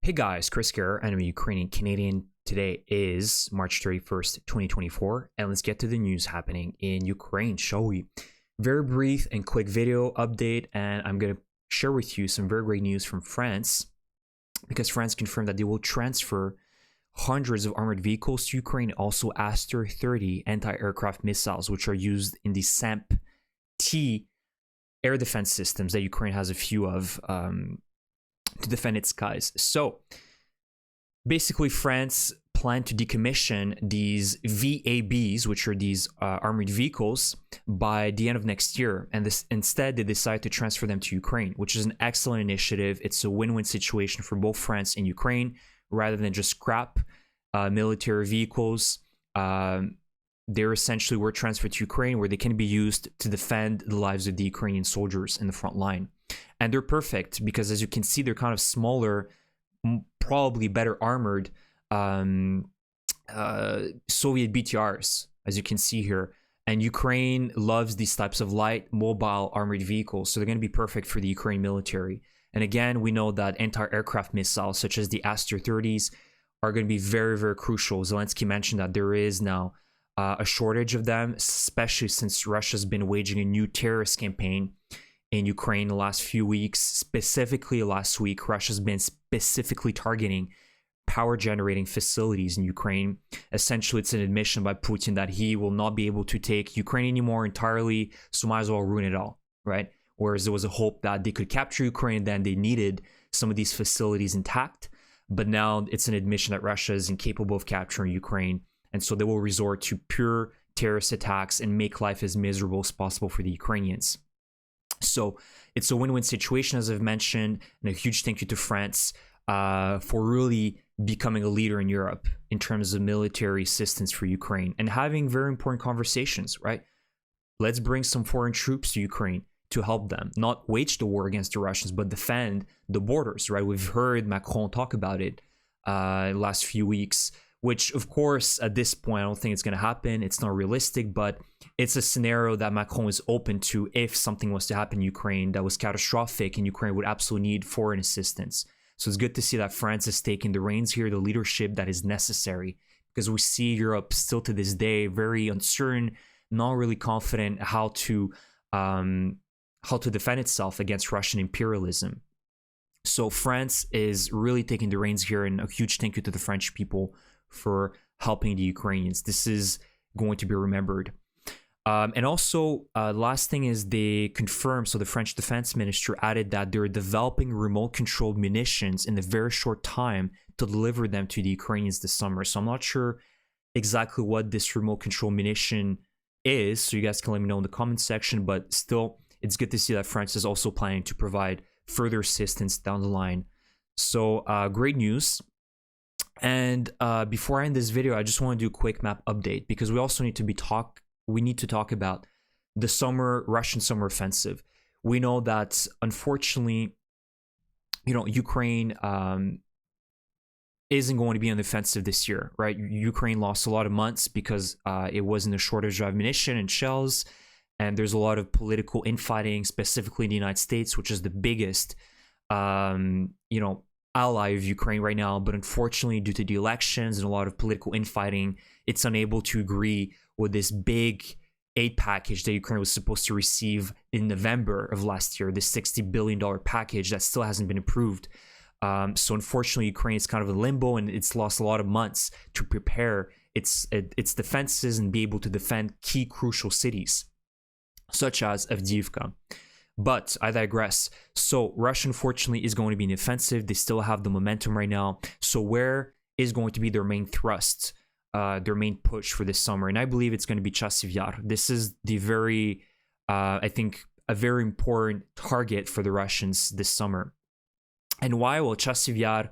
Hey guys, Chris here, and I'm a Ukrainian Canadian. Today is March 31st, 2024, and let's get to the news happening in Ukraine, shall we? Very brief and quick video update, and I'm going to share with you some very great news from France, because France confirmed that they will transfer hundreds of armored vehicles to Ukraine, also Aster 30 anti-aircraft missiles, which are used in the SAMP-T air defense systems that Ukraine has a few of, to defend its skies. So basically, France planned to decommission these VABs, which are these armored vehicles, by the end of next year. And instead, they decided to transfer them to Ukraine, which is an excellent initiative. It's a win-win situation for both France and Ukraine. Rather than just scrap military vehicles, they're essentially were transferred to Ukraine, where they can be used to defend the lives of the Ukrainian soldiers in the front line. And they're perfect because, as you can see, they're kind of smaller, probably better armored Soviet BTRs, as you can see here. And Ukraine loves these types of light, mobile armored vehicles, so they're going to be perfect for the Ukraine military. And again, we know that anti-aircraft missiles, such as the Aster 30s, are going to be very, very crucial. Zelensky mentioned that there is now a shortage of them, especially since Russia's been waging a new terrorist campaign in Ukraine the last few weeks. Specifically last week, Russia's been specifically targeting power generating facilities in Ukraine. Essentially, it's an admission by Putin that he will not be able to take Ukraine anymore entirely, so might as well ruin it all, right? Whereas there was a hope that they could capture Ukraine, then they needed some of these facilities intact. But now it's an admission that Russia is incapable of capturing Ukraine, and so they will resort to pure terrorist attacks and make life as miserable as possible for the Ukrainians. So it's a win-win situation, as I've mentioned, and a huge thank you to France for really becoming a leader in Europe in terms of military assistance for Ukraine and having very important conversations, right? Let's bring some foreign troops to Ukraine to help them, not wage the war against the Russians, but defend the borders, right? We've heard Macron talk about it last few weeks, which, of course, at this point, I don't think it's going to happen. It's not realistic, but it's a scenario that Macron is open to if something was to happen in Ukraine that was catastrophic and Ukraine would absolutely need foreign assistance. So it's good to see that France is taking the reins here, the leadership that is necessary, because we see Europe still to this day very uncertain, not really confident how to defend itself against Russian imperialism. So France is really taking the reins here, and a huge thank you to the French people for helping the Ukrainians. This is going to be remembered. And also, last thing is they confirmed, so the French defense minister added that they're developing remote-controlled munitions in a very short time to deliver them to the Ukrainians this summer. So I'm not sure exactly what this remote-controlled munition is, so you guys can let me know in the comment section, but still, it's good to see that France is also planning to provide further assistance down the line. So great news. And before I end this video, I just want to do a quick map update, because we also need to talk about the Russian summer offensive. We know that, unfortunately, Ukraine isn't going to be on the offensive this year, right? Ukraine lost a lot of months because it was in a shortage of ammunition and shells, and there's a lot of political infighting, specifically in the United States, which is the biggest, ally of Ukraine right now. But unfortunately, due to the elections and a lot of political infighting, it's unable to agree with this big aid package that Ukraine was supposed to receive in November of last year, this $60 billion package that still hasn't been approved. So unfortunately, Ukraine is kind of in limbo, and it's lost a lot of months to prepare its defenses and be able to defend key crucial cities, such as Avdiivka. But I digress. So Russia, unfortunately, is going to be an offensive. They still have the momentum right now. So where is going to be their main thrust, their main push for this summer? And I believe it's going to be Chasiv Yar. This is the very, I think, a very important target for the Russians this summer. And why? Well, Chasiv Yar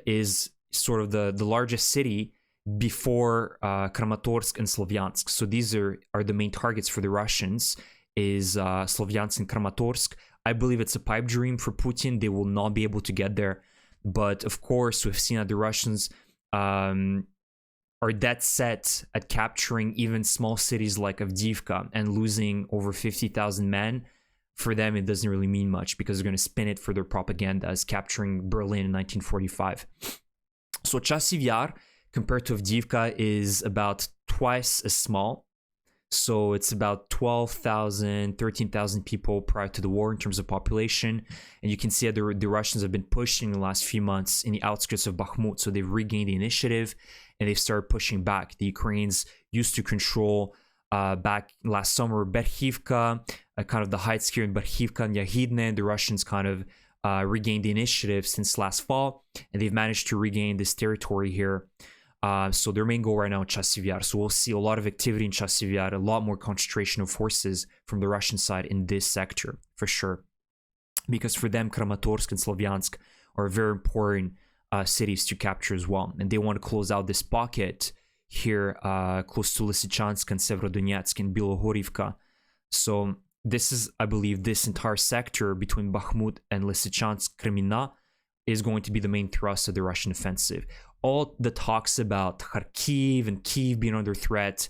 is sort of the largest city before Kramatorsk and Slovyansk. So these are the main targets for the Russians, is Slovyansk and Kramatorsk. I believe it's a pipe dream for Putin. They will not be able to get there. But of course, we've seen that the Russians are dead set at capturing even small cities like Avdiivka and losing over 50,000 men for them it doesn't really mean much because they're going to spin it for their propaganda as capturing Berlin in 1945. So Chasiv Yar, compared to Avdiivka, is about twice as small. So it's about 12,000, 13,000 people prior to the war in terms of population. And you can see that the Russians have been pushing the last few months in the outskirts of Bakhmut. So they've regained the initiative and they've started pushing back. The Ukrainians used to control back last summer Berkhivka, kind of the heights here in Berkhivka and Yahidne. The Russians kind of regained the initiative since last fall, and they've managed to regain this territory here. So their main goal right now is Chasiv Yar. So we'll see a lot of activity in Chasiv Yar, a lot more concentration of forces from the Russian side in this sector, for sure. Because for them, Kramatorsk and Slavyansk are very important cities to capture as well. And they want to close out this pocket here close to Lysychansk and Severodonetsk and Bilohorivka. So this is, I believe, this entire sector between Bakhmut and Lysychansk, Kremina, is going to be the main thrust of the Russian offensive. All the talks about Kharkiv and Kyiv being under threat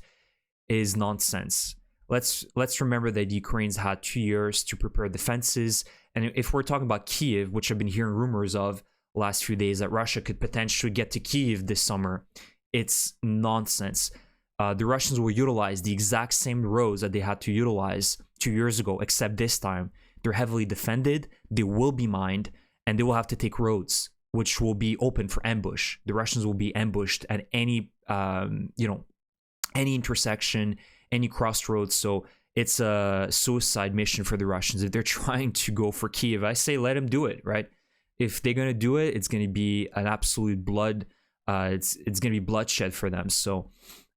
is nonsense. Let's remember that the Ukrainians had 2 years to prepare defenses. And if we're talking about Kyiv, which I've been hearing rumors of the last few days, that Russia could potentially get to Kyiv this summer, it's nonsense. The Russians will utilize the exact same roads that they had to utilize 2 years ago, except this time they're heavily defended, they will be mined, and they will have to take roads which will be open for ambush. The Russians will be ambushed at any, any intersection, any crossroads. So it's a suicide mission for the Russians. If they're trying to go for Kyiv, I say let them do it, right? If they're going to do it, it's going to be an absolute blood. It's going to be bloodshed for them. So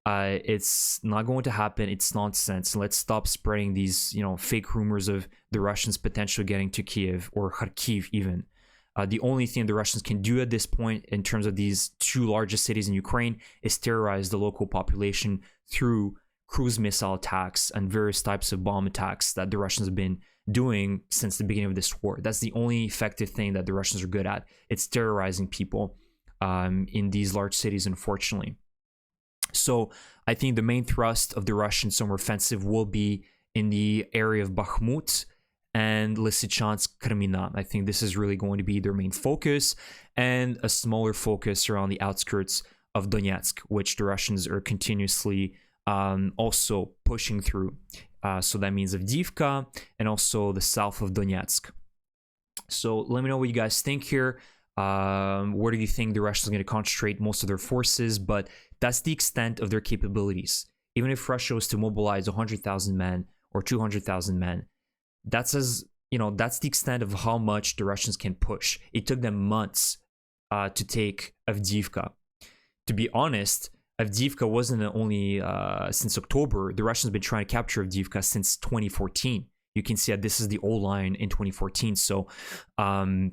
it's not going to happen. It's nonsense. Let's stop spreading these, fake rumors of the Russians potentially getting to Kyiv or Kharkiv even. The only thing the Russians can do at this point in terms of these two largest cities in Ukraine is terrorize the local population through cruise missile attacks and various types of bomb attacks that the Russians have been doing since the beginning of this war. That's the only effective thing that the Russians are good at. It's terrorizing people in these large cities, unfortunately. So I think the main thrust of the Russian summer offensive will be in the area of Bakhmut and Lysychansk, Kremina. I think this is really going to be their main focus, and a smaller focus around the outskirts of Donetsk, which the Russians are continuously also pushing through. So that means Avdiivka and also the south of Donetsk. So let me know what you guys think here. Where do you think the Russians are going to concentrate most of their forces? But that's the extent of their capabilities. Even if Russia was to mobilize 100,000 men or 200,000 men, that's the extent of how much the Russians can push. It took them months to take Avdiivka. To be honest, Avdiivka wasn't only since October. The Russians have been trying to capture Avdiivka since 2014. You can see that this is the old line in 2014. So, for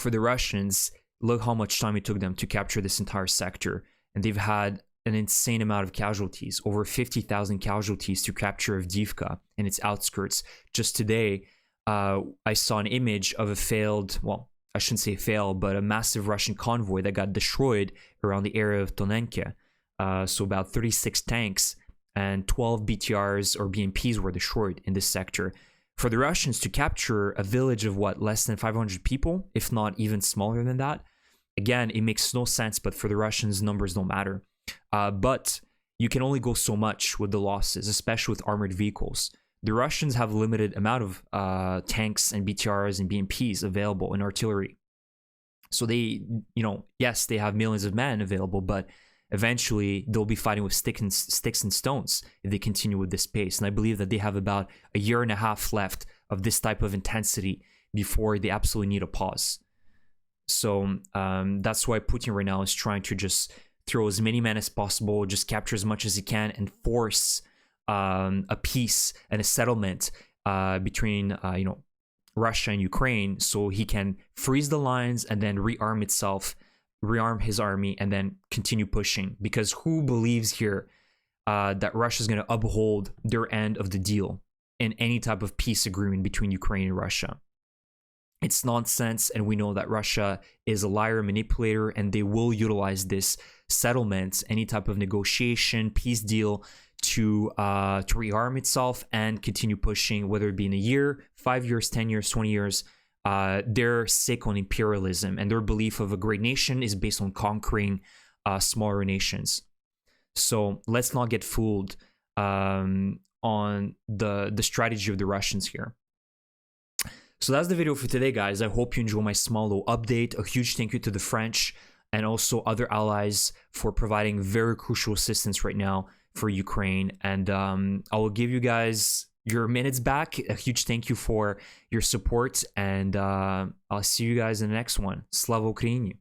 the Russians, look how much time it took them to capture this entire sector. And they've had an insane amount of casualties, over 50,000 casualties to capture Avdiivka and its outskirts. Just today, I saw an image of a failed, well, I shouldn't say failed, but a massive Russian convoy that got destroyed around the area of Tonenke. So about 36 tanks and 12 BTRs or BMPs were destroyed in this sector. For the Russians to capture a village of less than 500 people, if not even smaller than that, again, it makes no sense, but for the Russians, numbers don't matter. But you can only go so much with the losses, especially with armored vehicles. The Russians have a limited amount of tanks and BTRs and BMPs available in artillery. So they, yes, they have millions of men available, but eventually they'll be fighting with sticks and stones if they continue with this pace. And I believe that they have about a year and a half left of this type of intensity before they absolutely need a pause. So that's why Putin right now is trying to just throw as many men as possible, just capture as much as he can, and force a peace and a settlement between Russia and Ukraine, so he can freeze the lines and then rearm his army, and then continue pushing. Because who believes here that Russia is going to uphold their end of the deal in any type of peace agreement between Ukraine and Russia? It's nonsense, and we know that Russia is a liar, manipulator, and they will utilize this settlement, any type of negotiation, peace deal, to rearm itself and continue pushing, whether it be in a year, 5 years, 10 years, 20 years. They're sick on imperialism, and their belief of a great nation is based on conquering smaller nations. So let's not get fooled on the strategy of the Russians here. So that's the video for today, guys. I hope you enjoy my small little update. A huge thank you to the French and also other allies for providing very crucial assistance right now for Ukraine. And I will give you guys your minutes back. A huge thank you for your support, and I'll see you guys in the next one. Slava Ukraini!